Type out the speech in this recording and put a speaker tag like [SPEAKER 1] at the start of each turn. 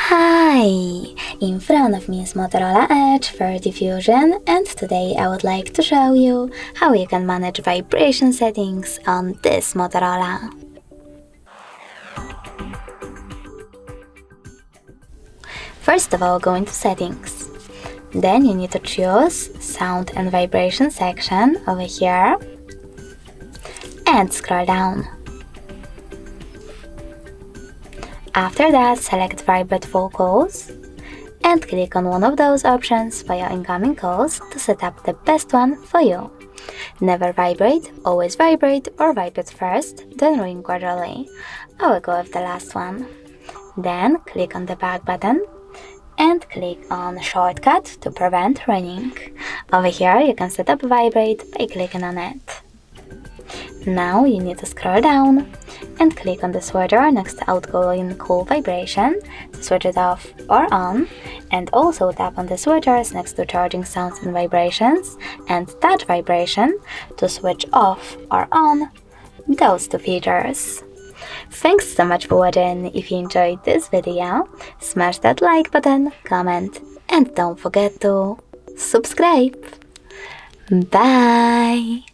[SPEAKER 1] Hi! In front of me is Motorola Edge for diffusion, and today I would like to show you how you can manage vibration settings on this Motorola. First of all, go into settings. Then you need to choose sound and vibration section over here and scroll down. After that, select Vibrate for calls and click on one of those options for your incoming calls to set up the best one for you. Never vibrate, always vibrate, or vibrate first, then ring gradually. I will go with the last one. Then click on the back button and click on shortcut to prevent ringing. Over here you can set up vibrate by clicking on it. Now you need to scroll down and click on the switcher next to outgoing call vibration to switch it off or on, and also tap on the switchers next to charging sounds and vibrations and touch vibration to switch off or on those two features. Thanks so much for watching. If you enjoyed this video, smash that like button, comment, and don't forget to subscribe. Bye!